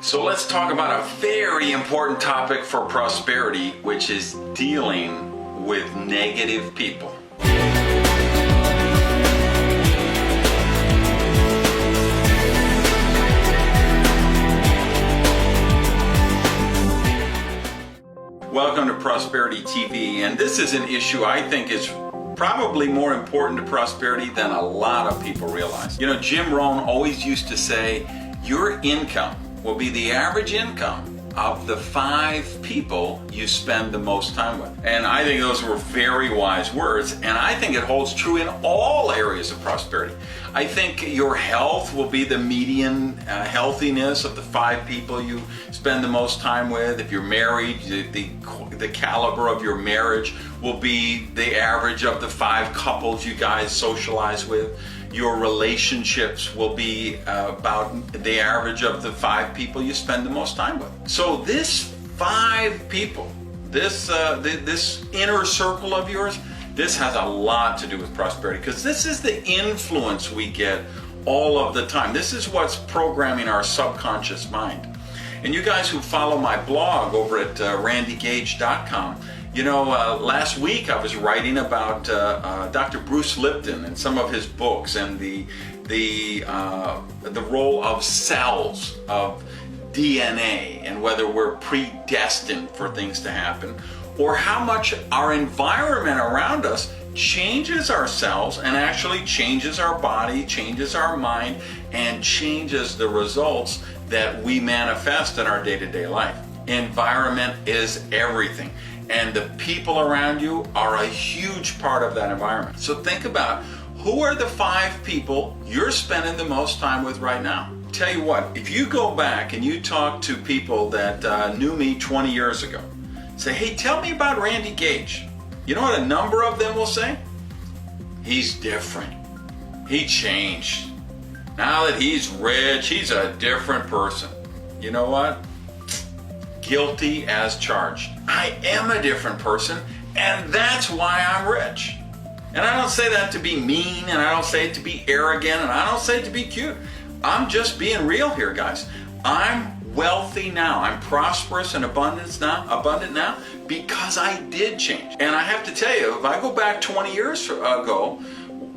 So let's talk about a very important topic for prosperity, which is dealing with negative people. Welcome to Prosperity TV, and this is an issue I think is probably more important to prosperity than a lot of people realize. You know, Jim Rohn always used to say, your income will be the average income of the 5 people you spend the most time with. And I think those were very wise words, and I think it holds true in all areas of prosperity. I think your health will be the median healthiness of the 5 people you spend the most time with. If you're married, the caliber of your marriage will be the average of the 5 couples you guys socialize with. Your relationships will be about the average of the 5 people you spend the most time with. So this 5 people, this inner circle of yours, this has a lot to do with prosperity, because this is the influence we get all of the time. This is what's programming our subconscious mind. And you guys who follow my blog over at randygage.com, you know, last week I was writing about Dr. Bruce Lipton and some of his books, and the role of cells, of DNA, and whether we're predestined for things to happen, or how much our environment around us changes our cells and actually changes our body, changes our mind, and changes the results that we manifest in our day-to-day life. Environment is everything. And the people around you are a huge part of that environment. So think about, who are the 5 people you're spending the most time with right now? Tell you what, if you go back and you talk to people that knew me 20 years ago, say, hey, tell me about Randy Gage. You know what a number of them will say? He's different. He changed. Now that he's rich, he's a different person. You know what? Guilty as charged. I am a different person, and that's why I'm rich. And I don't say that to be mean, and I don't say it to be arrogant, and I don't say it to be cute. I'm just being real here, guys. I'm wealthy now. I'm prosperous and abundant now because I did change. And I have to tell you, if I go back 20 years ago,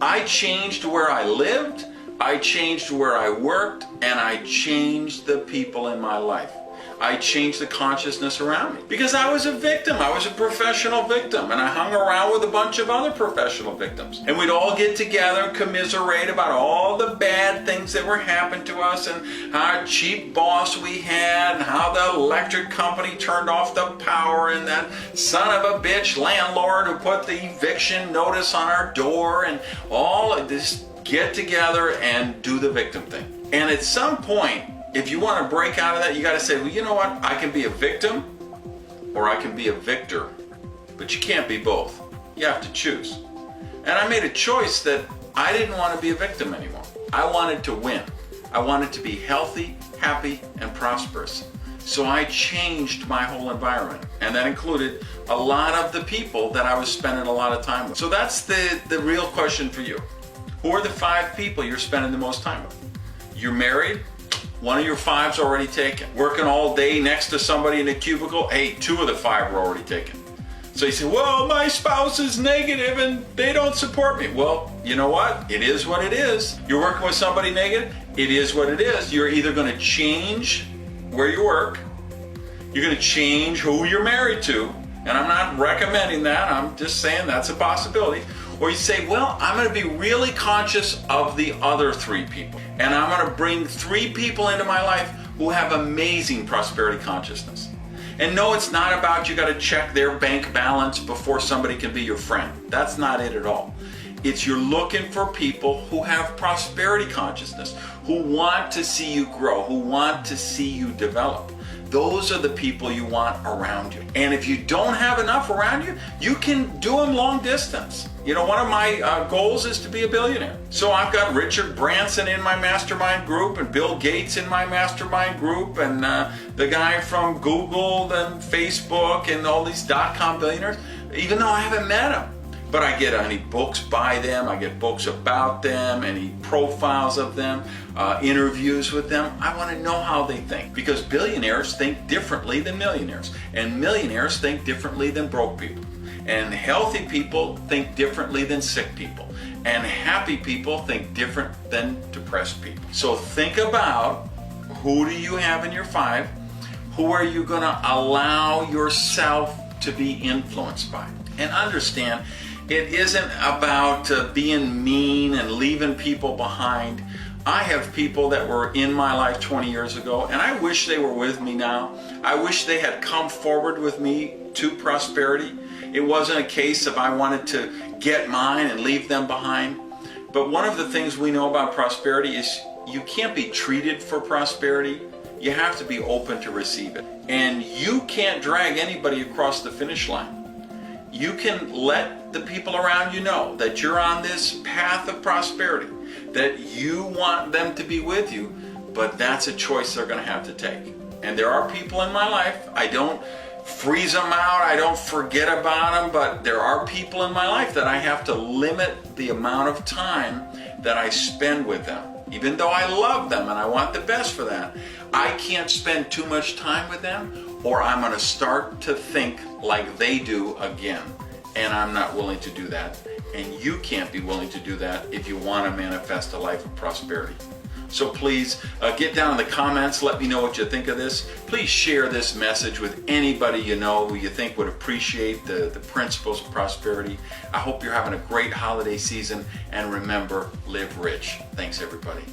I changed where I lived, I changed where I worked, and I changed the people in my life. I changed the consciousness around me because I was a victim. I was a professional victim, and I hung around with a bunch of other professional victims. And we'd all get together and commiserate about all the bad things that were happening to us, and how cheap boss we had, and how the electric company turned off the power, and that son of a bitch landlord who put the eviction notice on our door, and all of this. Get together and do the victim thing. And at some point, if you want to break out of that, you got to say, well, you know what? I can be a victim or I can be a victor. But you can't be both. You have to choose. And I made a choice that I didn't want to be a victim anymore. I wanted to win. I wanted to be healthy, happy, and prosperous. So I changed my whole environment. And that included a lot of the people that I was spending a lot of time with. So that's the real question for you. Who are the 5 people you're spending the most time with? You're married? One of your 5's already taken. Working all day next to somebody in a cubicle? Hey, 2 of the 5 were already taken. So you say, well, my spouse is negative and they don't support me. Well, you know what? It is what it is. You're working with somebody negative? It is what it is. You're either going to change where you work, you're going to change who you're married to, and I'm not recommending that, I'm just saying that's a possibility. Or you say, well, I'm going to be really conscious of the other 3 people. And I'm going to bring 3 people into my life who have amazing prosperity consciousness. And no, it's not about you got to check their bank balance before somebody can be your friend. That's not it at all. It's you're looking for people who have prosperity consciousness, who want to see you grow, who want to see you develop. Those are the people you want around you. And if you don't have enough around you, you can do them long distance. You know, one of my goals is to be a billionaire. So I've got Richard Branson in my mastermind group, and Bill Gates in my mastermind group, and the guy from Google and Facebook and all these .com billionaires, even though I haven't met them. But I get any books by them, I get books about them, any profiles of them, interviews with them. I want to know how they think, because billionaires think differently than millionaires, and millionaires think differently than broke people, and healthy people think differently than sick people, and happy people think different than depressed people. So think about, who do you have in your 5? Who are you going to allow yourself to be influenced by? And understand, it isn't about being mean and leaving people behind. I have people that were in my life 20 years ago, and I wish they were with me now. I wish they had come forward with me to prosperity. It wasn't a case of I wanted to get mine and leave them behind. But one of the things we know about prosperity is you can't be treated for prosperity. You have to be open to receive it. And you can't drag anybody across the finish line. You can let the people around you know that you're on this path of prosperity, that you want them to be with you, but that's a choice they're going to have to take. And there are people in my life, I don't freeze them out, I don't forget about them, but there are people in my life that I have to limit the amount of time that I spend with them. Even though I love them and I want the best for that, I can't spend too much time with them, or I'm going to start to think like they do again. And I'm not willing to do that. And you can't be willing to do that if you want to manifest a life of prosperity. So please get down in the comments, let me know what you think of this. Please share this message with anybody you know who you think would appreciate the principles of prosperity. I hope you're having a great holiday season, and remember, live rich. Thanks everybody.